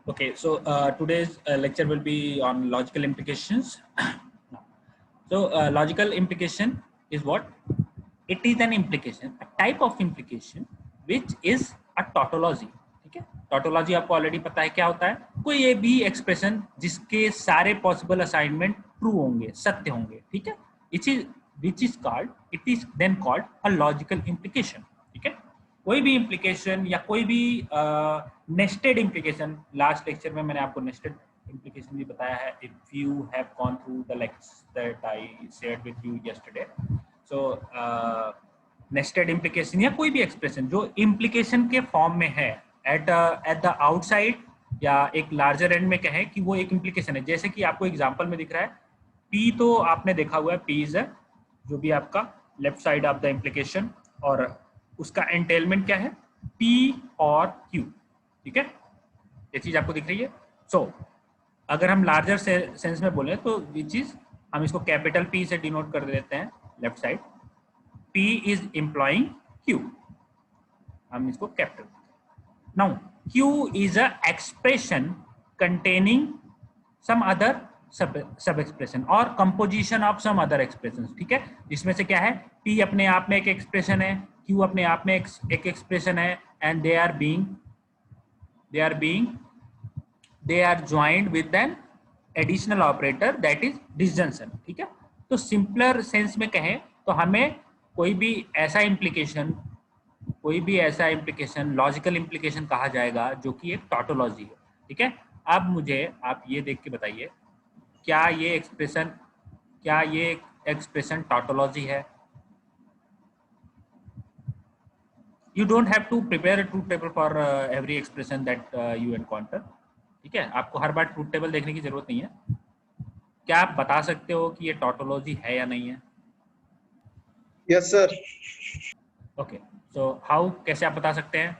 Okay, so today's lecture will be on logical implications. So logical implication is what? It is an implication, a type of implication which is a tautology. ठीक है, tautology आपको already पता है क्या होता है, कोई ये भी एक्सप्रेशन जिसके सारे पॉसिबल असाइनमेंट ट्रू होंगे, सत्य होंगे. ठीक है, which is called, it is then called a logical implication. ठीक है, कोई भी implication या कोई भी nested implication, लास्ट लेक्चर में मैंने आपको nested implication भी बताया है. If you have gone through the lectures that I shared with you yesterday, so nested implication या कोई भी एक्सप्रेशन जो implication के फॉर्म में है at the outside या एक लार्जर एंड में कहें कि वो एक implication है. जैसे कि आपको एग्जांपल में दिख रहा है P, तो आपने देखा हुआ है P इज जो भी आपका left side of the implication, और उसका एंटेलमेंट क्या है, P और Q. ठीक है, ये चीज आपको दिख रही है. सो अगर हम लार्जर सेंस में बोले तो विच इज, हम इसको कैपिटल P से डिनोट कर देते हैं left side. P is employing Q, हम इसको capital. Now Q is a expression containing some other sub expression और composition of some other expression. ठीक है, इसमें से क्या है, P अपने आप में एक एक्सप्रेशन है, Q अपने आप में एक एक्सप्रेशन है, and they are joined with an additional operator that is disjunction. ठीक है, तो सिंपलर सेंस में कहें तो हमें कोई भी ऐसा इम्प्लीकेशन लॉजिकल इम्प्लीकेशन कहा जाएगा जो कि एक टॉटोलॉजी है. ठीक है, अब मुझे आप ये देख के बताइए, क्या ये एक्सप्रेशन टॉटोलॉजी है? You don't have to prepare a truth table for every expression that you encounter. ठीक है, आपको हर बार ट्रूथ टेबल देखने की जरूरत नहीं है. क्या आप बता सकते हो कि ये टॉटोलॉजी है या नहीं है? Yes sir. Okay, so how, कैसे आप बता सकते हैं?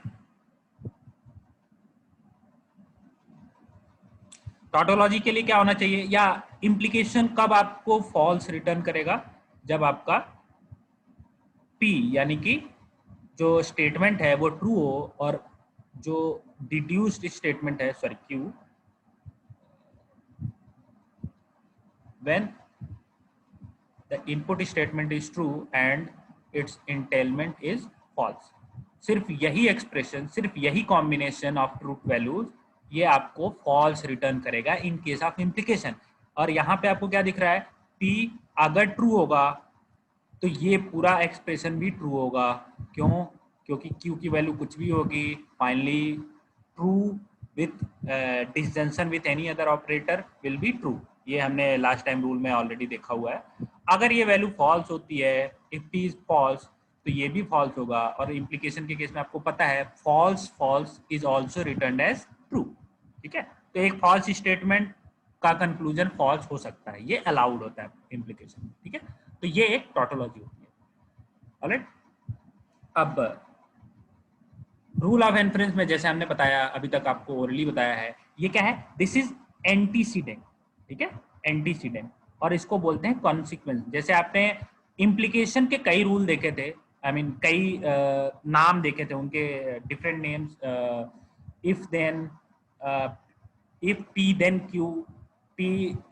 टॉटोलॉजी के लिए क्या होना चाहिए, या इम्प्लीकेशन कब आपको फॉल्स रिटर्न करेगा? जब आपका P यानी कि जो स्टेटमेंट है वो ट्रू हो, और जो डिड्यूस्ड स्टेटमेंट है, sorry Q, when the input statement is true and its entailment is false. सिर्फ यही एक्सप्रेशन, सिर्फ यही कॉम्बिनेशन ऑफ ट्रूथ वैल्यूज ये आपको फॉल्स रिटर्न करेगा इन केस ऑफ इम्प्लीकेशन. और यहाँ पे आपको क्या दिख रहा है, P अगर ट्रू होगा तो ये पूरा एक्सप्रेशन भी ट्रू होगा. क्यों? क्योंकि Q की वैल्यू कुछ भी होगी, finally true with disjunction with any other operator will be true. ये हमने लास्ट टाइम रूल में ऑलरेडी देखा हुआ है. अगर ये वैल्यू फॉल्स होती है, इफ P इज फॉल्स, तो ये भी फॉल्स होगा. और इम्प्लीकेशन के केस में आपको पता है false is also return as true. ठीक है, तो एक फॉल्स स्टेटमेंट का कंक्लूजन फॉल्स हो सकता है, ये अलाउड होता है इम्प्लीकेशन. ठीक है, तो ये एक टॉटोलॉजी होती है. ऑलराइट, अब रूल ऑफ इन्फरेंस में जैसे हमने बताया, अभी तक आपको ओरली बताया है, ये क्या है, दिस इज एंटीसीडेंट. ठीक है, एंटीसीडेंट, और इसको बोलते हैं कॉन्सिक्वेंस. जैसे आपने इम्प्लीकेशन के कई रूल देखे थे, कई नाम देखे थे, उनके different names, if then, if P then Q, P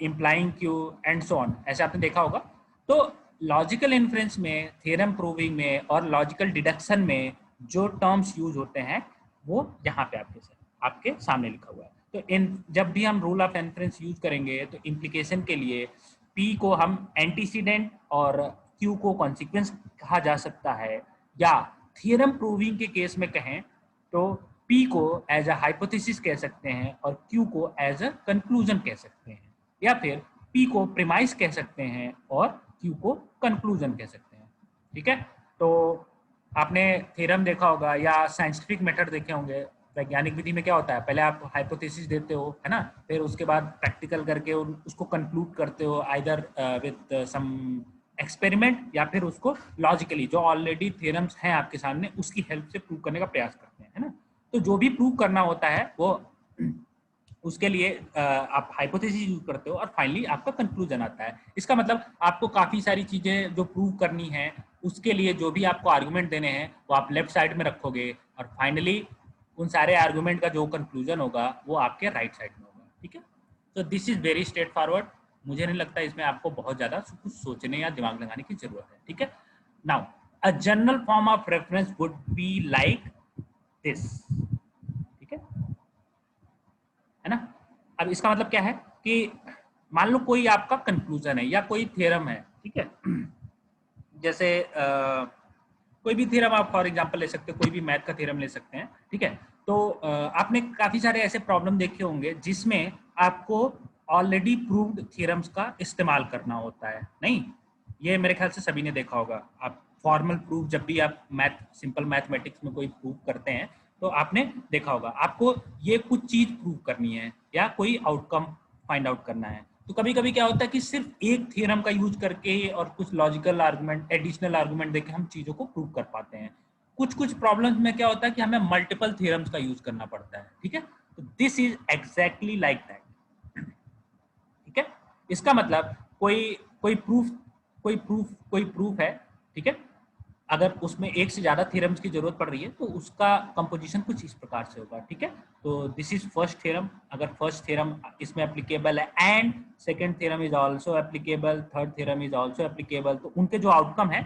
implying Q, and so on, ऐसे आपने देखा होगा. तो लॉजिकल इन्फ्रेंस में, थ्योरम प्रूविंग में और लॉजिकल डिडक्शन में जो टर्म्स यूज होते हैं वो यहाँ पे आपके सामने लिखा हुआ है. तो जब भी हम रूल ऑफ इन्फ्रेंस यूज करेंगे तो इम्प्लीकेशन के लिए P को हम एंटीसीडेंट और Q को कॉन्सिक्वेंस कहा जा सकता है, या थ्योरम प्रूविंग के केस में कहें तो P को एज अ हाइपोथेसिस कह सकते हैं और Q को एज अ कंक्लूजन कह सकते हैं, या फिर P को प्रीमाइस कह सकते हैं और Q को कंक्लूजन कह सकते हैं. ठीक है, तो आपने थ्योरम देखा होगा या साइंटिफिक मेथड देखे होंगे. वैज्ञानिक विधि में क्या होता है, पहले आप हाइपोथेसिस देते हो, है ना, फिर उसके बाद प्रैक्टिकल करके उसको कंक्लूड करते हो, आइदर विद सम एक्सपेरिमेंट या फिर उसको लॉजिकली जो ऑलरेडी थ्योरम्स हैं आपके सामने उसकी हेल्प से प्रूव करने का प्रयास करते हैं, है ना. तो जो भी प्रूव करना होता है वो उसके लिए आप हाइपोथेसिस यूज करते हो और फाइनली आपका कंक्लूजन आता है. इसका मतलब आपको काफ़ी सारी चीज़ें जो प्रूव करनी है उसके लिए जो भी आपको आर्गुमेंट देने हैं वो आप लेफ्ट साइड में रखोगे और फाइनली उन सारे आर्गुमेंट का जो कंक्लूजन होगा वो आपके राइट साइड में होगा, ठीक है। तो this is very straight forward, मुझे नहीं लगता इसमें आपको बहुत ज़्यादा कुछ सोचने या दिमाग लगाने की जरूरत है, ठीक है। Now a general form of reference would be like this, ठीक है ना। अब इसका मतलब क्या है कि मान लो कोई आपका कंक्लूजन है या कोई थ्योरम है, ठीक है। जैसे कोई भी थ्योरम आप फॉर एग्जांपल ले सकते हो, कोई भी मैथ का थ्योरम ले सकते हैं, ठीक है। तो आपने काफी सारे ऐसे प्रॉब्लम देखे होंगे जिसमें आपको ऑलरेडी प्रूव्ड थ्योरम्स का इस्तेमाल करना होता है, नहीं, ये मेरे ख्याल से सभी ने देखा होगा। आप फॉर्मल प्रूफ जब भी आप सिंपल मैथमेटिक्स में कोई प्रूफ करते हैं तो आपने देखा होगा आपको ये कुछ चीज प्रूव करनी है या कोई आउटकम फाइंड आउट करना है। तो कभी कभी क्या होता है कि सिर्फ एक थ्योरम का यूज करके और कुछ लॉजिकल आर्गुमेंट, एडिशनल आर्गुमेंट देके हम चीजों को प्रूव कर पाते हैं। कुछ कुछ प्रॉब्लम्स में क्या होता है कि हमें मल्टीपल थ्योरम्स का यूज करना पड़ता है, ठीक है। तो this is exactly like that, ठीक है। इसका मतलब कोई प्रूफ है, ठीक है। अगर उसमें एक से ज्यादा थ्योरम्स की जरूरत पड़ रही है तो उसका कंपोजिशन कुछ इस प्रकार से होगा, ठीक है। तो दिस इज फर्स्ट थ्योरम, अगर फर्स्ट थ्योरम इसमें एप्लीकेबल है and second theorem is also applicable, third theorem is also applicable, तो उनके जो आउटकम है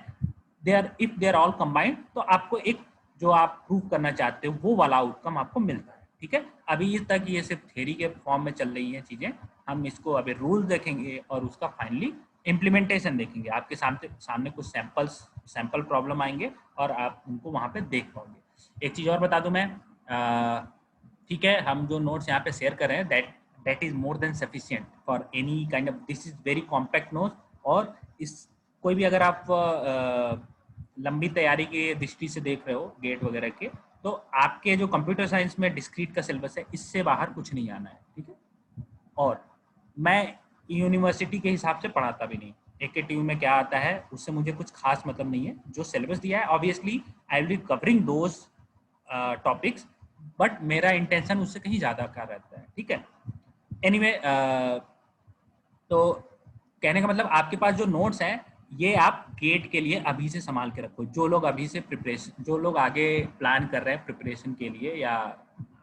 if they are all combined, तो आपको एक जो आप प्रूव करना चाहते हो वो वाला आउटकम आपको मिलता है, ठीक है। अभी तक ये सिर्फ थ्योरी के फॉर्म में चल रही है चीजें, हम इसको अभी रूल देखेंगे और उसका फाइनली इम्प्लीमेंटेशन देखेंगे। आपके सामने कुछ सैंपल प्रॉब्लम आएंगे और आप उनको वहां पे देख पाओगे। एक चीज और बता दूं मैं, ठीक है, हम जो नोट्स यहाँ पे शेयर कर रहे हैं that is more than sufficient for any kind of, this is very compact notes. और इस कोई भी अगर आप लंबी तैयारी की दृष्टि से देख रहे हो गेट वगैरह के, तो आपके जो कंप्यूटर साइंस में डिस्क्रीट का सिलेबस है इससे बाहर कुछ नहीं आना है, ठीक है। और मैं यूनिवर्सिटी के हिसाब से पढ़ाता भी नहीं, AKTU में क्या आता है उससे मुझे कुछ खास मतलब नहीं है। जो सिलेबस दिया है obviously I will be covering those topics, but मेरा इंटेंशन उससे कहीं ज़्यादा का रहता है, ठीक है। एनीवे, तो कहने का मतलब आपके पास जो नोट्स हैं ये आप गेट के लिए अभी से संभाल के रखो। जो लोग अभी से प्रिपरेशन, जो लोग आगे प्लान कर रहे हैं प्रिपरेशन के लिए, या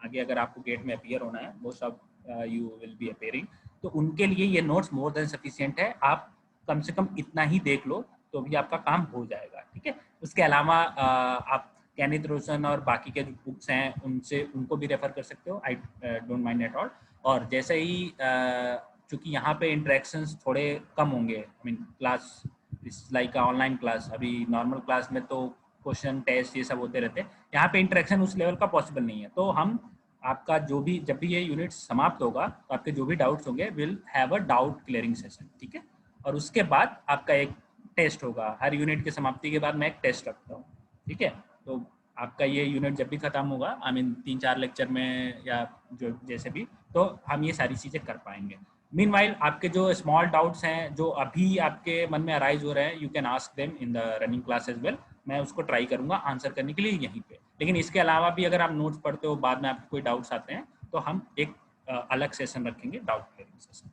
आगे अगर आपको गेट में अपीयर होना है, most of you will be appearing, तो उनके लिए ये नोट्स मोर देन सफिशिएंट है। आप कम से कम इतना ही देख लो तो भी आपका काम हो जाएगा, ठीक है। उसके अलावा आप कैनिथ रोशन और बाकी के जो बुक्स हैं उनको भी रेफर कर सकते हो, I don't mind at all. और जैसे ही चूंकि यहाँ पे इंटरेक्शंस थोड़े कम होंगे, आई मीन क्लास इस लाइक ऑनलाइन क्लास, अभी नॉर्मल क्लास में तो क्वेश्चन टेस्ट ये सब होते रहते हैं, यहाँ पे इंटरेक्शन उस लेवल का पॉसिबल नहीं है। तो हम आपका जो भी, जब भी ये यूनिट समाप्त होगा तो आपके जो भी डाउट्स होंगे will have a doubt clearing session, ठीक है। और उसके बाद आपका एक टेस्ट होगा, हर यूनिट की समाप्ति के बाद मैं एक टेस्ट रखता हूँ, ठीक है। तो आपका ये यूनिट जब भी खत्म होगा, आई मीन 3-4 लेक्चर में या जो जैसे भी, तो हम ये सारी चीज़ें कर पाएंगे। मीनवाइल आपके जो स्मॉल डाउट्स हैं जो अभी आपके मन में अराइज हो रहे हैं, you can ask them in the running class as well. मैं उसको ट्राई करूंगा आंसर करने के लिए यहीं पे। लेकिन इसके अलावा भी अगर आप नोट्स पढ़ते हो, बाद में आपको कोई डाउट्स आते हैं, तो हम एक अलग सेशन रखेंगे, डाउट क्लियरिंग सेशन,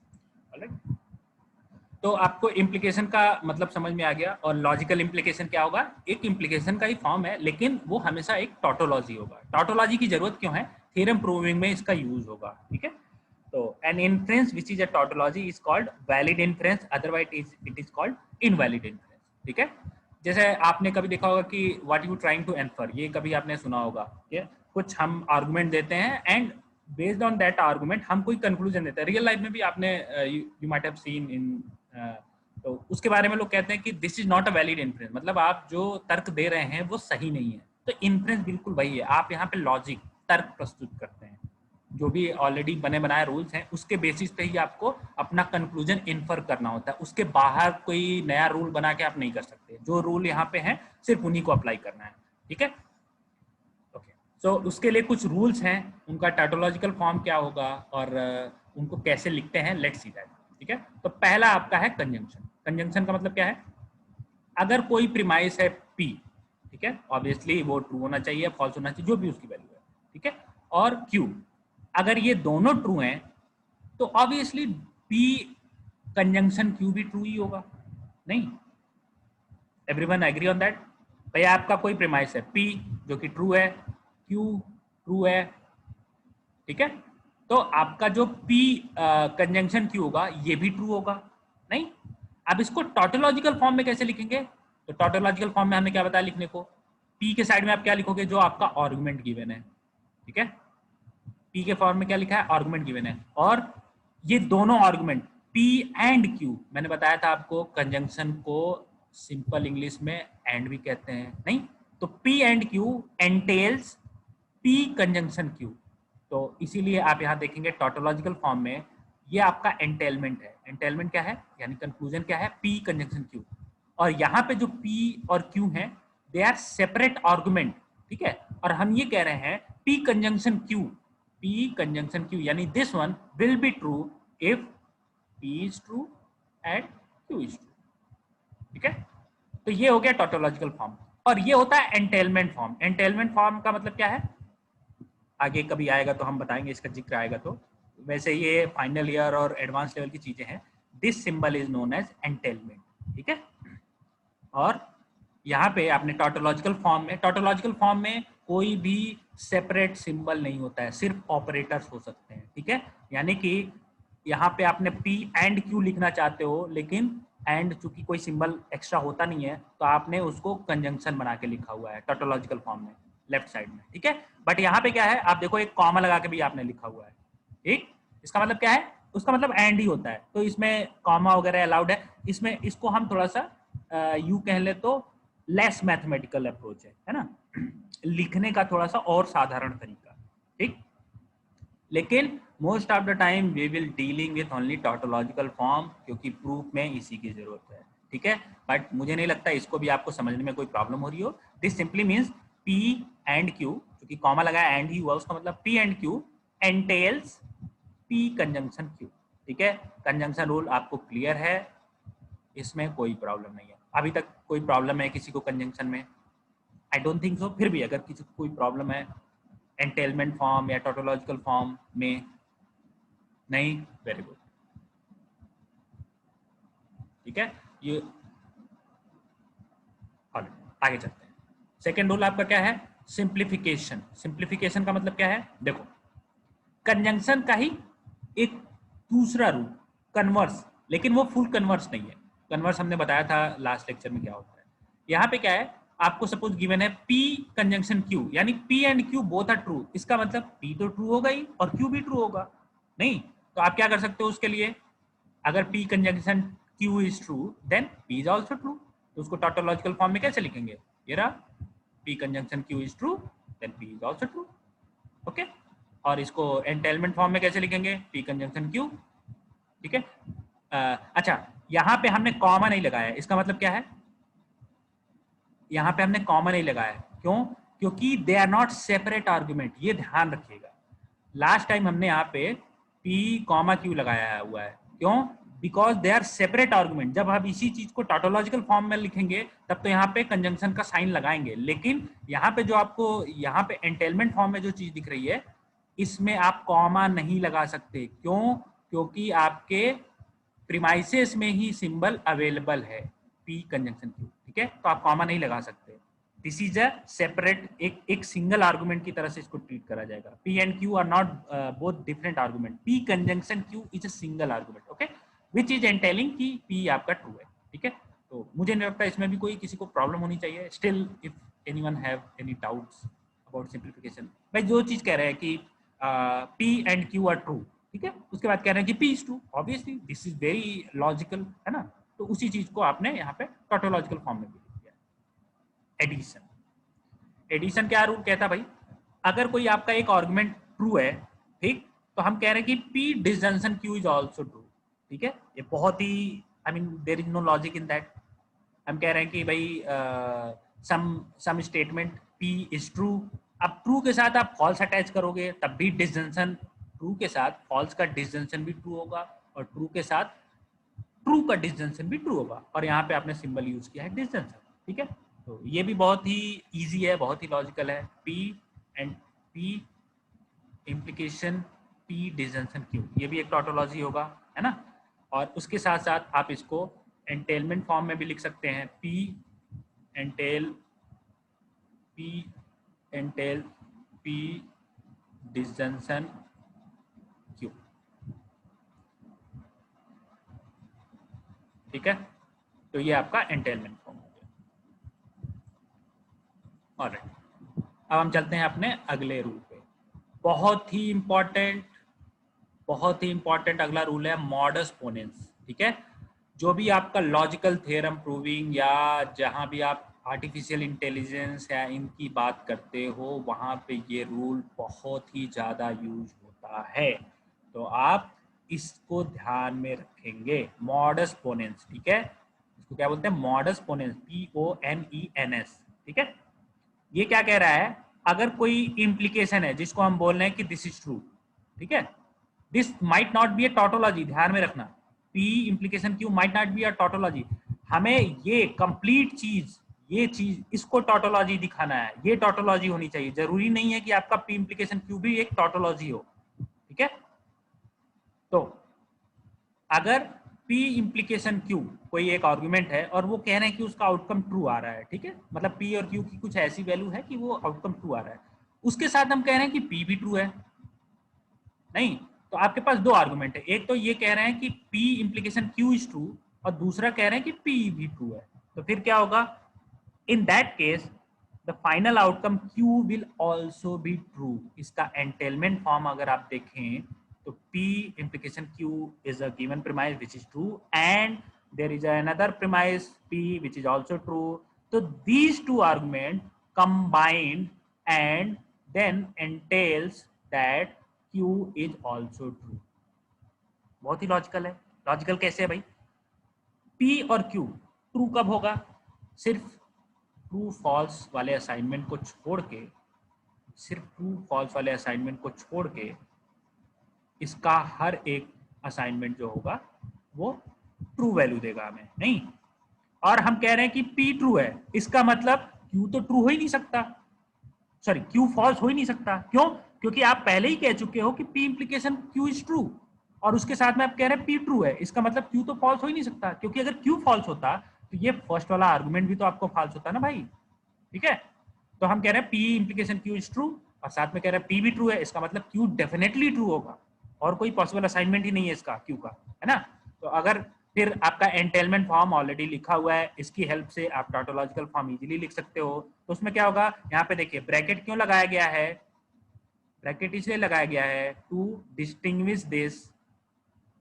ऑलराइट। तो आपको इम्प्लीकेशन का मतलब समझ में आ गया। और लॉजिकल इम्प्लीकेशन क्या होगा, एक इम्प्लीकेशन का ही फॉर्म है लेकिन वो हमेशा एक टॉटोलॉजी होगा। टॉटोलॉजी की जरूरत क्यों है, थ्योरम प्रूविंग में इसका यूज होगा, ठीक है। तो an inference which is a tautology is called valid inference, otherwise it is called invalid inference, ठीक है। जैसे आपने कभी देखा होगा कि what you trying to infer, ये कभी आपने सुना होगा, ये कुछ हम आर्गुमेंट देते हैं and based on that argument हम कोई कंक्लूजन देते हैं। रियल लाइफ में भी आपने you might have seen in, तो उसके बारे में लोग कहते हैं कि this is not a valid inference, मतलब आप जो तर्क दे रहे हैं वो सही नहीं है। तो इन्फ्रेंस बिल्कुल वही है, आप यहाँ पे लॉजिक, तर्क प्रस्तुत करते हैं, जो भी ऑलरेडी बने बनाए रूल्स हैं उसके बेसिस पे ही आपको अपना कंक्लूजन इन्फर करना होता है। उसके बाहर कोई नया रूल बना के आप नहीं कर सकते, जो रूल यहाँ पे हैं सिर्फ उन्हीं को अप्लाई करना है, ठीक है। ओके, सो उसके लिए कुछ रूल्स हैं, उनका टाइटोलॉजिकल फॉर्म क्या होगा और उनको कैसे लिखते हैं, लेट्स सी दैट, ठीक है। तो पहला आपका है कंजंक्शन। कंजंक्शन का मतलब क्या है, अगर कोई प्रीमाइस है P, ठीक है, ऑब्वियसली वो ट्रू होना चाहिए, फॉल्स होना चाहिए, जो भी उसकी वैल्यू है, ठीक है, और Q, अगर ये दोनों ट्रू हैं तो ऑब्वियसली P कंजंक्शन Q भी ट्रू ही होगा, नहीं? Everyone agree on that? भैया आपका कोई प्रीमाइस है P जो कि ट्रू है, Q ट्रू है, ठीक है। तो आपका जो P कंजंक्शन Q होगा ये भी ट्रू होगा, नहीं। अब इसको टोटोलॉजिकल फॉर्म में कैसे लिखेंगे? तो टोटोलॉजिकल फॉर्म में हमने क्या बताया लिखने को, P के साइड में आप क्या लिखोगे, जो आपका आर्गुमेंट गिवन है, ठीक है। P के फॉर्म में क्या लिखा है, आर्गुमेंट गिवन है, और ये दोनों आर्गुमेंट P एंड Q, मैंने बताया था आपको कंजंक्शन को सिंपल इंग्लिश में एंड भी कहते हैं, नहीं। तो P and Q एंटेल्स P conjunction Q। तो इसीलिए आप यहाँ देखेंगे टोटोलॉजिकल फॉर्म में ये आपका एंटेलमेंट है। एंटेलमेंट क्या है, यानी कंक्लूजन क्या है, P कंजंक्शन Q। और यहाँ पे जो P और Q है दे आर सेपरेट आर्गुमेंट, ठीक है। और हम ये कह रहे हैं P conjunction Q, P conjunction Q, यानी this one will be true if P is true and Q is true, ठीक है। तो ये हो गया टोटोलॉजिकल फॉर्म। और ये होता है एंटेलमेंट फॉर्म। एंटेलमेंट फॉर्म का मतलब क्या है, आगे कभी आएगा तो हम बताएंगे, इसका जिक्र आएगा तो। वैसे ये फाइनल ईयर और एडवांस लेवल की चीजें हैं। This symbol is known as entailment, ठीक है। और यहाँ पे आपने टोटोलॉजिकल फॉर्म में कोई भी सेपरेट सिंबल नहीं होता है, सिर्फ ऑपरेटर्स हो सकते हैं, ठीक है। यानी कि यहाँ पे आपने P एंड Q लिखना चाहते हो, लेकिन एंड चूंकि कोई सिंबल एक्स्ट्रा होता नहीं है तो आपने उसको कंजंक्शन बना के लिखा हुआ है टोटोलॉजिकल फॉर्म में, लेफ्ट साइड में, ठीक है। बट यहाँ पे क्या है, आप देखो एक कॉमा लगा के भी आपने लिखा हुआ है, ठीक। इसका मतलब क्या है, उसका मतलब एंड ही होता है, तो इसमें कॉमा वगैरह अलाउड है। इसमें इसको हम थोड़ा सा यू कह ले तो लेस मैथमेटिकल अप्रोच है ना, लिखने का थोड़ा सा और साधारण तरीका, ठीक। लेकिन most of the time we will dealing with only tautological form, क्योंकि प्रूफ में इसी की जरूरत है, ठीक है। बट मुझे नहीं लगता इसको भी आपको समझने में कोई प्रॉब्लम हो रही हो। This simply means P and Q, क्योंकि कॉमा लगाया एंड ही हुआ, उसका मतलब P and Q एंटेल्स P conjunction Q, ठीक है। कंजंक्शन रूल आपको क्लियर है, इसमें कोई प्रॉब्लम नहीं है। अभी तक कोई प्रॉब्लम है किसी को कंजंक्शन में? I don't think so. फिर भी अगर किसी को कोई प्रॉब्लम है एंटेलमेंट फॉर्म या टोटोलॉजिकल फॉर्म में, नहीं, वेरी गुड, ठीक है। ये आगे चलते हैं। सेकेंड रूल आपका क्या है, सिंप्लीफिकेशन। सिंप्लीफिकेशन का मतलब क्या है, देखो कंजंक्शन का ही एक दूसरा रूल, कन्वर्स, लेकिन वो फुल कन्वर्स नहीं है। कन्वर्स हमने बताया था लास्ट लेक्चर में क्या होता है। यहाँ पे क्या है, आपको सपोज गिवन है P कंजंक्शन Q, यानी P and Q both are true. इसका मतलब P तो ट्रू होगा ही और Q भी ट्रू होगा, नहीं। तो आप क्या कर सकते हो उसके लिए, अगर P conjunction Q is true then P is also true. तो उसको टोटोलॉजिकल फॉर्म में कैसे लिखेंगे, ये रहा, P conjunction Q is true then P is also true, okay. और इसको एंटेलमेंट फॉर्म में कैसे लिखेंगे, P कंजंक्शन Q, ठीक है। अच्छा, यहाँ पे हमने कॉमा नहीं लगाया, इसका मतलब क्या है, यहाँ पे हमने कॉमा नहीं लगाया, क्यों? क्योंकि they are not separate argument, ये ध्यान रखिएगा। लास्ट टाइम हमने यहाँ पे P कॉमा Q लगाया हुआ है, क्यों? Because they are separate argument. जब आप इसी चीज को टोटोलॉजिकल फॉर्म में लिखेंगे तब तो यहाँ पे कंजंक्शन का साइन लगाएंगे, लेकिन यहाँ पे जो आपको यहाँ पे एंटेलमेंट फॉर्म में जो चीज दिख रही है इसमें आप कॉमा नहीं लगा सकते, क्यों? क्योंकि आपके प्रीमाइसेस में ही सिंबल अवेलेबल है P कंजंक्शन Q, ठीक है। तो आप कॉमा नहीं लगा सकते। दिस इज अ सेपरेट, एक सिंगल आर्गुमेंट की तरह से इसको ट्रीट करा जाएगा। P and Q are not both different argument. P conjunction Q is a single argument, okay, which is entailing कि P आपका ट्रू है, ठीक है। तो मुझे नहीं लगता इसमें भी कोई किसी को प्रॉब्लम होनी चाहिए। Still if anyone have any doubts about simplification, भाई जो चीज कह रहे हैं कि P and Q are true, ठीक है, उसके बाद कह रहे हैं कि P is true, obviously this is very logical, है ना। तो उसी चीज को आपने यहाँ पे टोटोलॉजिकल फॉर्म में भी लिख दिया। एडिशन, एडिशन क्या रूल कहता है भाई, अगर कोई आपका एक आर्गुमेंट ट्रू है, ठीक, तो हम कह रहे हैं कि P disjunction Q is also true, ठीक है। ये बहुत ही, I mean there is no logic in that. हम कह रहे हैं कि भाई some statement P is true, अब ट्रू के साथ आप फॉल्स अटैच करोगे तब भी डिसजंक्शन, ट्रू के साथ फॉल्स का डिसजंक्शन भी ट्रू होगा और ट्रू के साथ ट्रू का डिसजंक्शन भी ट्रू होगा, और यहाँ पे आपने सिंबल यूज किया है डिसजंक्शन, ठीक है। तो ये भी बहुत ही इजी है, बहुत ही लॉजिकल है। P and P implication P disjunction Q, ये भी एक टोटोलॉजी होगा, है ना। और उसके साथ साथ आप इसको एंटेलमेंट फॉर्म में भी लिख सकते हैं, P entail P entail P disjunction Q. ठीक है, तो ये आपका एंटेलमेंट फॉर्म हो गया। ऑलराइट, अब हम चलते हैं अपने अगले रूल पे। बहुत ही इंपॉर्टेंट अगला रूल है मॉडस पोनेंस। ठीक है, जो भी आपका लॉजिकल थ्योरम प्रूविंग या जहां भी आप आर्टिफिशियल इंटेलिजेंस या इनकी बात करते हो वहां पे ये रूल बहुत ही ज़्यादा यूज होता है, तो आप इसको ध्यान में रखेंगे। मॉडस पोनेंस, ठीक है, इसको क्या बोलते हैं? Modus ponens, PONENS। ठीक है, ये क्या कह रहा है? अगर कोई इम्प्लीकेशन है जिसको हम बोल रहे हैं कि दिस इज ट्रू, ठीक है, this might not be a tautology, ध्यान में रखना, P implication Q might not be a tautology. हमें ये कंप्लीट चीज, ये चीज, इसको टोटोलॉजी दिखाना है, ये टोटोलॉजी होनी चाहिए। जरूरी नहीं है कि आपका पी इम्प्लीकेशन क्यू भी एक टोटोलॉजी हो। ठीक है, तो अगर P इम्प्लीकेशन Q कोई एक आर्गुमेंट है और वो कह रहे हैं कि उसका आउटकम ट्रू आ रहा है, ठीक है, मतलब P और Q की कुछ ऐसी वैल्यू है कि वो आउटकम ट्रू आ रहा है, उसके साथ हम कह रहे हैं कि P भी ट्रू है। नहीं, तो आपके पास दो आर्गुमेंट है, एक तो ये कह रहे हैं कि P implication Q is true और दूसरा कह रहे हैं कि P भी ट्रू है। तो फिर क्या होगा? In that case the final outcome Q will also be true. इसका एंटेलमेंट फॉर्म अगर आप देखें तो P implication Q is a given premise which is true and there is another premise P which is also true. So these two arguments combined and then entails that Q is also true. बहुत ही logical है। Logical कैसे है भाई? P और Q true कब होगा? सिर्फ true false वाले असाइनमेंट को छोड़ के, सिर्फ ट्रू फॉल्स वाले असाइनमेंट को छोड़ के इसका हर एक असाइनमेंट जो होगा वो ट्रू वैल्यू देगा हमें, नहीं। और हम कह रहे हैं कि P ट्रू है, इसका मतलब Q तो ट्रू हो ही नहीं सकता, सॉरी Q फॉल्स हो ही नहीं सकता। क्यों? क्योंकि आप पहले ही कह चुके हो कि P implication Q is true और उसके साथ में आप कह रहे हैं P ट्रू है, इसका मतलब Q तो फॉल्स हो ही नहीं सकता, क्योंकि अगर Q फॉल्स होता तो ये फर्स्ट वाला आर्गुमेंट भी तो आपको फॉल्स होता ना भाई। ठीक है, तो हम कह रहे हैं P implication Q is true और साथ में कह रहे हैं P भी ट्रू है, इसका मतलब Q डेफिनेटली ट्रू होगा और कोई पॉसिबल असाइनमेंट ही नहीं है इसका Q का, है ना। तो अगर फिर आपका एंटेलमेंट फॉर्म ऑलरेडी लिखा हुआ है, इसकी हेल्प से आप टोटोलॉजिकल फॉर्म इजीली लिख सकते हो। तो उसमें क्या होगा? यहाँ पे देखिए ब्रैकेट क्यों लगाया गया है? ब्रैकेट इसलिए लगाया गया है टू डिस्टिंग्विश दिस,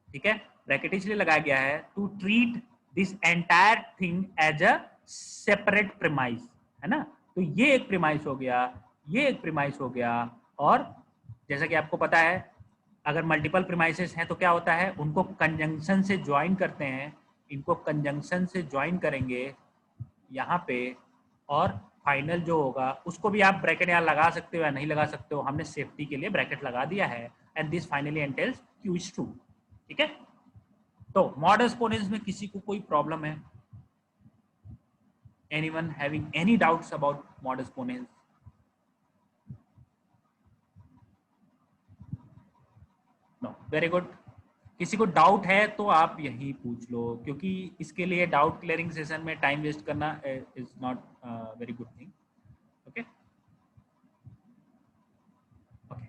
ठीक है, ब्रैकेट इसलिए लगाया गया है to treat this entire thing as a separate premise, है ना। तो ये एक प्रीमाइस हो गया, ये एक प्रीमाइस हो गया, और जैसा कि आपको पता है अगर मल्टीपल प्रीमाइसेस हैं तो क्या होता है, उनको कंजंक्शन से ज्वाइन करते हैं, इनको कंजंक्शन से ज्वाइन करेंगे यहाँ पे, और फाइनल जो होगा उसको भी आप ब्रैकेट यहाँ लगा सकते हो या नहीं लगा सकते हो, हमने सेफ्टी के लिए ब्रैकेट लगा दिया है। And this finally एंटेल्स Q is true. ठीक है, तो मॉडस पोनेंस में किसी को कोई प्रॉब्लम है? Anyone having any doubts about modus ponens? No, very good. किसी को डाउट है तो आप यही पूछ लो, क्योंकि इसके लिए डाउट क्लियरिंग सेशन में टाइम वेस्ट करना is not very good thing. Okay okay,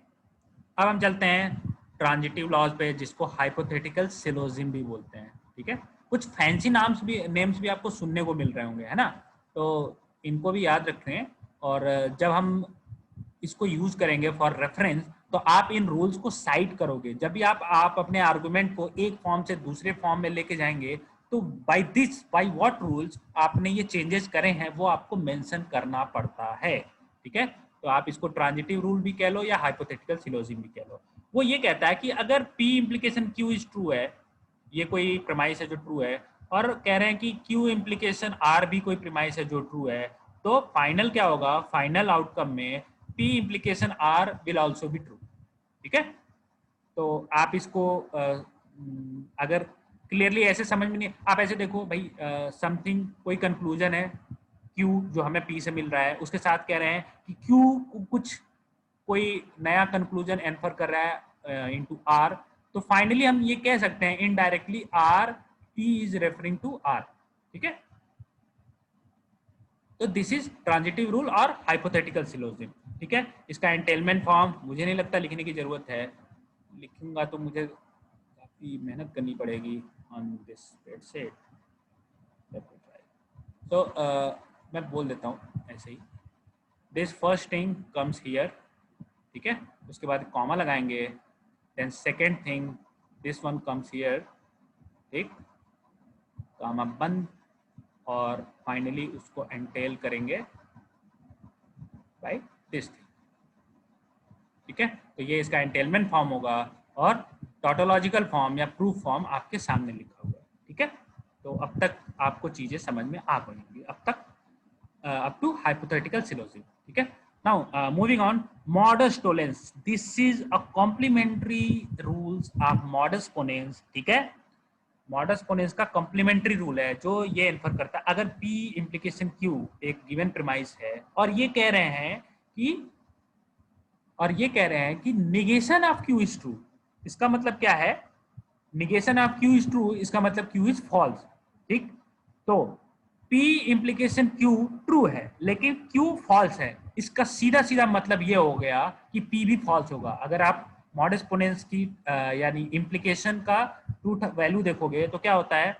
अब हम चलते हैं ट्रांजिटिव लॉज पे, जिसको हाइपोथेटिकल सिलोजिज्म भी बोलते हैं। ठीक है, कुछ फैंसी नेम्स भी आपको सुनने को मिल रहे होंगे, है ना, तो इनको भी याद रखें। और जब हम इसको यूज करेंगे फॉर रेफरेंस तो आप इन रूल्स को साइट करोगे। जब भी आप अपने आर्गुमेंट को एक फॉर्म से दूसरे फॉर्म में लेके जाएंगे तो बाय व्हाट रूल्स आपने ये चेंजेस करे हैं वो आपको मेंशन करना पड़ता है। ठीक है, तो आप इसको ट्रांजिटिव रूल भी कह लो या हाइपोथेटिकल सिलोजिज्म भी कह लो। वो ये कहता है कि अगर P implication Q is true है, ये कोई प्रीमाइस है जो ट्रू है, और कह रहे हैं कि Q इम्प्लीकेशन R भी कोई प्रीमाइस है जो ट्रू है, तो फाइनल क्या होगा? फाइनल आउटकम में P implication R will also be true. ठीक है, तो आप इसको अगर क्लियरली ऐसे समझ में नहीं, आप ऐसे देखो भाई, समथिंग कोई कंक्लूजन है Q जो हमें P से मिल रहा है, उसके साथ कह रहे हैं कि Q कुछ कोई नया कंक्लूजन इन्फर कर रहा है इनटू R, तो फाइनली हम ये कह सकते हैं indirectly R P is referring to R। ठीक है, तो दिस इज ट्रांजिटिव रूल और हाइपोथेटिकल सिलोजिज्म, ठीक है। इसका एंटेलमेंट फॉर्म मुझे नहीं लगता लिखने की जरूरत है, लिखूंगा तो मुझे काफी मेहनत करनी पड़ेगी ऑन दिस स्प्रेडशीट। तो मैं बोल देता हूँ ऐसे ही, this first thing comes here, ठीक है, उसके बाद कॉमा लगाएंगे, then second thing this one comes here, ठीक, कॉमा बंद, और फाइनली उसको एंटेल करेंगे बाय दिस थिंग, ठीक है। तो ये इसका एंटेलमेंट फॉर्म होगा और टोटोलॉजिकल फॉर्म या प्रूफ फॉर्म आपके सामने लिखा हुआ है, ठीक है। तो अब तक आपको चीजें समझ में आ गई होंगी, अब तक up to hypothetical syllogism, ठीक है। Now moving on, modus tollens, this is a complementary rules of modus ponens, ठीक है। modus ponens का complementary rule है जो ये इन्फर करता है अगर P implication Q एक given premise है और ये कह रहे हैं कि negation of Q is true, इसका मतलब क्या है, negation of Q is true, इसका मतलब Q is false, ठीक। तो P implication Q ट्रू है लेकिन Q फॉल्स है, इसका सीधा सीधा मतलब ये हो गया कि P भी फॉल्स होगा। अगर आप मॉडस पोनेंस की यानी इम्प्लीकेशन का ट्रू वैल्यू देखोगे तो क्या होता है,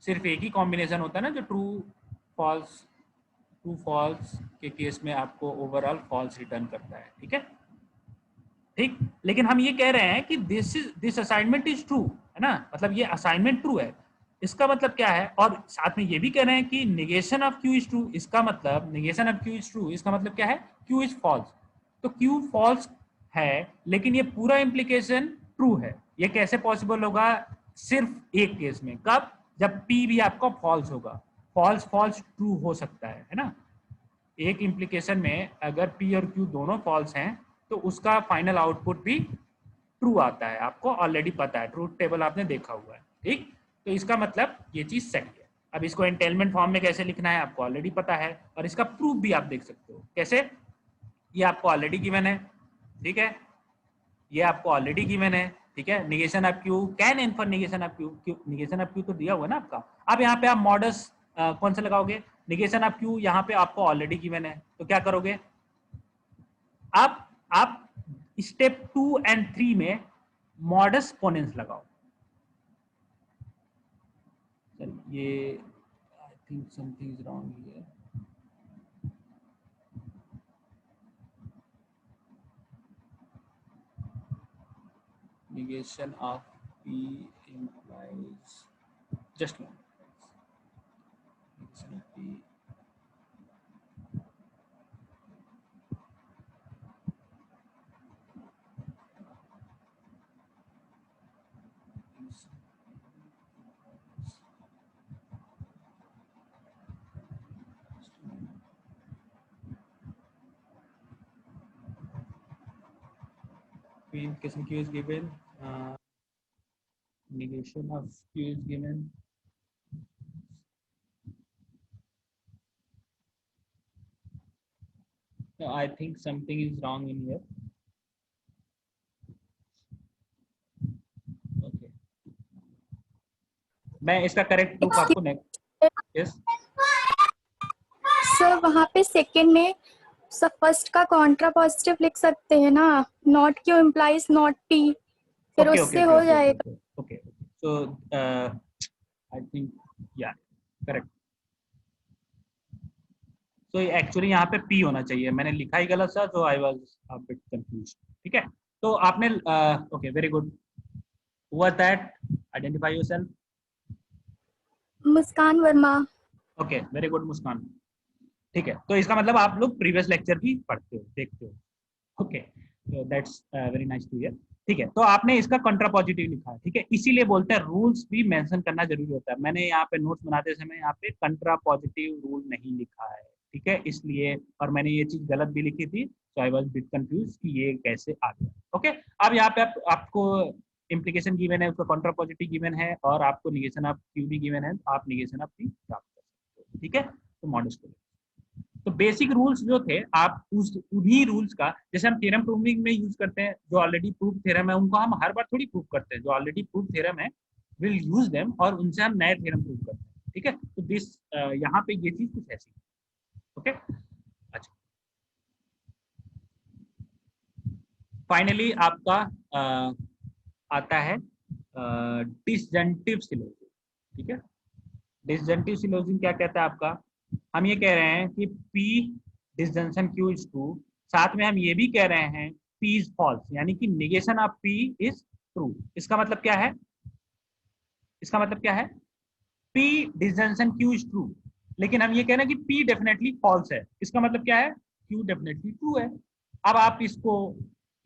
सिर्फ एक ही कॉम्बिनेशन होता है ना जो ट्रू फॉल्स के केस में आपको ओवरऑल फॉल्स रिटर्न करता है, ठीक है, ठीक। लेकिन हम ये कह रहे हैं कि दिस असाइनमेंट इज ट्रू, है ना, मतलब ये असाइनमेंट ट्रू है, इसका मतलब क्या है, और साथ में ये भी कह रहे हैं कि negation of Q is true, इसका मतलब negation of Q is true, इसका मतलब क्या है, क्यू इज फॉल्स। तो क्यू फॉल्स है लेकिन ये पूरा इम्प्लीकेशन ट्रू है, ये कैसे पॉसिबल होगा, सिर्फ एक केस में, कब, जब पी भी आपका फॉल्स होगा। फॉल्स फॉल्स ट्रू हो सकता है ना, एक इम्प्लीकेशन में अगर पी और क्यू दोनों फॉल्स हैं तो उसका फाइनल आउटपुट भी ट्रू आता है, आपको ऑलरेडी पता है, ट्रूथ टेबल आपने देखा हुआ है, ठीक। तो इसका मतलब ये चीज सही है। अब इसको एंटेलमेंट फॉर्म में कैसे लिखना है आपको ऑलरेडी पता है, और इसका प्रूफ भी आप देख सकते हो कैसे, ये आपको ऑलरेडी गिवन है, ठीक है, ये आपको ऑलरेडी गिवन है, ठीक है। Negation of Q can infer negation of Q, negation of Q तो दिया हुआ है ना आपका। अब यहाँ पे आप मॉडस कौन सा लगाओगे, निगेशन ऑफ क्यू यहाँ पे आपको ऑलरेडी गिवन है, तो क्या करोगे, आप स्टेप 2 एंड 3 में मॉडस पोनेंस लगाओ। ये I think something is wrong here, negation of P implies, just one, negation of P, P implication Q is given, negation of Q is given, so I think something is wrong in here, okay, मैं इसका correct proof आपको next, yes sir वहाँ पे second में सब first का Contra positive लिख सकते हैं ना, not Q implies not P, फिर उससे हो जाएगा। ओके, सो आई थिंक या करेक्ट, तो एक्चुअली यहाँ पे पी होना चाहिए, मैंने लिखा ही गलत था, तो I was a bit confused, ठीक है। तो आपने ओके वेरी गुड, हुआ that, identify yourself, Muskan Verma. Okay very good Muskan, ठीक है। तो इसका मतलब आप लोग प्रीवियस लेक्चर भी पढ़ते हो, देखते हो, ओके, तो that's very nice to hear, ठीक है। तो आपने इसका कंट्रा पॉजिटिव लिखा है, ठीक है, इसीलिए बोलते हैं रूल्स भी मेंशन करना जरूरी होता है। मैंने यहाँ पे नोट्स बनाते समय यहाँ पे कंट्रा पॉजिटिव रूल नहीं लिखा है, ठीक है, इसलिए, और मैंने ये चीज गलत भी लिखी थी, तो आई वाज बिट कंफ्यूज कि ये कैसे आ गया, ओके। अब यहाँ पे आपको इम्प्लीकेशन गिवन है, उसका कंट्रा पॉजिटिव गिवन है, और आपको निगेशन ऑफ क्यू भी गिवन है, आप निगेशन ऑफ पी प्राप्त कर सकते हो, ठीक है। तो मॉडस को, तो बेसिक रूल्स जो थे आप उन्हीं रूल्स का, जैसे हम थ्योरम प्रूविंग में यूज करते हैं, जो ऑलरेडी प्रूव थ्योरम है उनको हम हर बार थोड़ी प्रूव करते हैं, जो ऑलरेडी प्रूव थ्योरम है विल यूज देम और उनसे हम नए थ्योरम प्रूव करते हैं, ठीक है। तो दिस यहाँ पे ये चीज कुछ ऐसी, ओके, अच्छा। फाइनली आपका आता है डिसजंक्टिव सिलोजिज्म, ठीक है। डिसजंक्टिव सिलोजिज्म क्या कहता है आपका, हम ये कह रहे हैं कि P disjunction Q is true, साथ में हम ये भी कह रहे हैं P इज फॉल्स, यानी कि negation of P is true. इसका मतलब क्या है, इसका मतलब क्या है, P disjunction Q is true, लेकिन हम ये कह रहे हैं कि P डेफिनेटली फॉल्स है। इसका मतलब क्या है, Q डेफिनेटली ट्रू है। अब आप इसको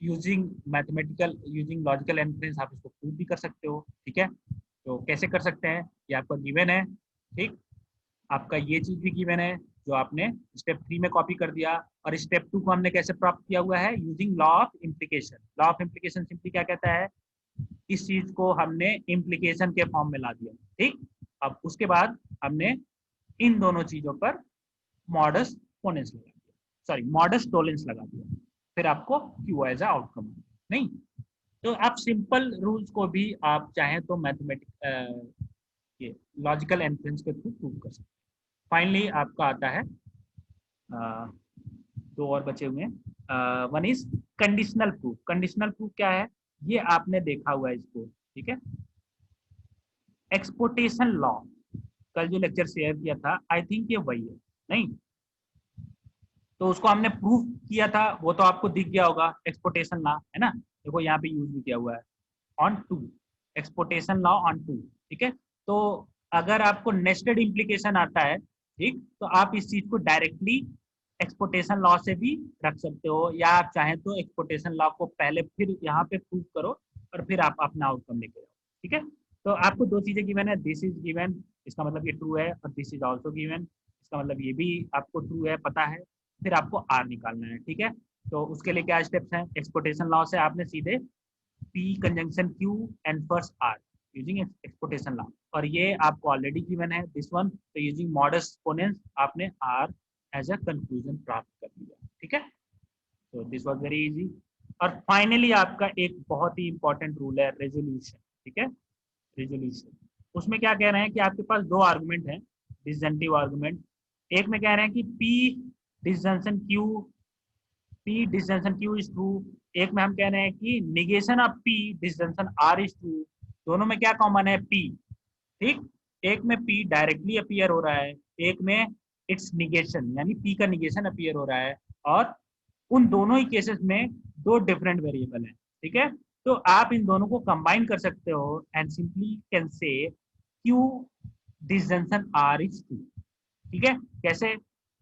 using mathematical, using logical inference आप इसको प्रूव भी कर सकते हो, ठीक है। तो कैसे कर सकते हैं, ये आपका गिवन है, ठीक। आपका ये चीज भी गिवन है जो आपने स्टेप 3 में कॉपी कर दिया, और स्टेप 2 को हमने कैसे प्राप्त किया हुआ है, using law of implication. Law of implication simply क्या कहता है, इस चीज को हमने इम्प्लीकेशन के फॉर्म में ला दिया, ठीक। अब उसके बाद हमने इन दोनों चीजों पर मॉडस पोनेंस लगा दिया, सॉरी मॉडस टोलेंस लगा दिया, फिर आपको क्यू एज आउटकम नहीं। तो आप सिंपल रूल्स को भी आप चाहें तो मैथमेटिक ये लॉजिकल इन्फ्रेंस के थ्रू प्रूव कर सकते हैं। फाइनली आपका आता है दो और बचे हुए हैं, one is conditional proof. Conditional proof क्या है, ये आपने देखा हुआ है इसको, ठीक है। एक्सपोर्टेशन लॉ, कल जो लेक्चर शेयर किया था, आई थिंक ये वही है, नहीं तो उसको हमने प्रूफ किया था, वो तो आपको दिख गया होगा, एक्सपोर्टेशन लॉ है ना, देखो यहाँ पे यूज भी किया हुआ है on two, exportation law on two, ठीक है। तो अगर आपको नेस्टेड इम्प्लीकेशन आता है, ठीक, तो आप इस चीज को डायरेक्टली एक्सपोर्टेशन लॉ से भी रख सकते हो, या आप चाहें तो एक्सपोर्टेशन लॉ को पहले फिर यहाँ पे प्रूव करो और फिर आप अपना आउटकम लेके जाओ, ठीक है। तो आपको दो चीजें गिवन है, दिस इज गिवन, इसका मतलब ये ट्रू है, और दिस इज ऑल्सो गिवन, इसका मतलब ये भी आपको ट्रू है पता है, फिर आपको आर निकालना है, ठीक है। तो उसके लिए क्या स्टेप्स हैं, एक्सपोर्टेशन लॉ से आपने सीधे P conjunction Q and first R using exportation law, और ये आपको ऑलरेडी गिवन है दिस वन, तो यूजिंग मॉडस पोनेंस आपने R एज अ कंक्लूजन प्राप्त कर लिया, ठीक है। तो दिस वाज वेरी इजी। और फाइनली आपका एक बहुत ही इंपॉर्टेंट रूल है रेजोल्यूशन, ठीक है। रेजोल्यूशन, उसमें क्या कह रहे हैं कि आपके पास दो आर्गुमेंट हैं, डिसजंक्टिव आर्गुमेंट। एक में कह रहे हैं कि P disjunction Q, P disjunction Q is true, एक में हम कह रहे हैं कि negation of P disjunction R is true. दोनों में क्या कॉमन है, P, ठीक। एक में P डायरेक्टली अपीयर हो रहा है, एक में इट्स निगेशन यानी P का निगेशन अपीयर हो रहा है, और उन दोनों ही केसेस में दो डिफरेंट वेरिएबल हैं, ठीक है। तो आप इन दोनों को कंबाइन कर सकते हो and simply can say Q disjunction R is true, ठीक है। कैसे,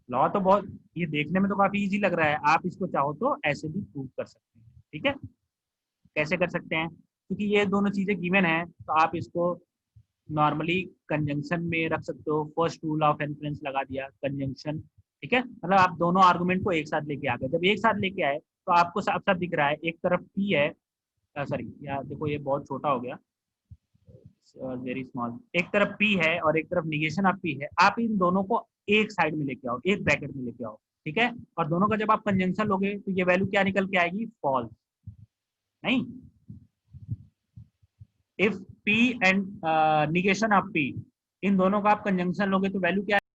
लॉ तो बहुत, ये देखने में तो काफी इजी लग रहा है, आप इसको चाहो तो ऐसे भी प्रूव कर सकते हैं, ठीक है। कैसे कर सकते हैं, क्योंकि ये दोनों चीजें गिवन है, तो आप इसको नॉर्मली कंजंक्शन में रख सकते हो, फर्स्ट रूल ऑफ इन्फ्रेंस लगा दिया कंजंक्शन, ठीक है। मतलब आप दोनों आर्गुमेंट को एक साथ लेके आ गए, जब एक साथ लेके आए तो आपको साफ साफ दिख रहा है, एक तरफ P है, सॉरी यार देखो ये बहुत छोटा हो गया, वेरी स्मॉल, एक तरफ P है और एक तरफ निगेशन ऑफ P है, आप इन दोनों को एक साइड में लेके आओ, एक ब्रैकेट में लेके आओ, ठीक है। और दोनों का जब आप कंजंक्शन लोगे तो ये वैल्यू क्या निकल के आएगी, फॉल्स, नहीं। If P and negation of P, इन दोनों का आप कंजंक्शन लोगे तो वैल्यू क्या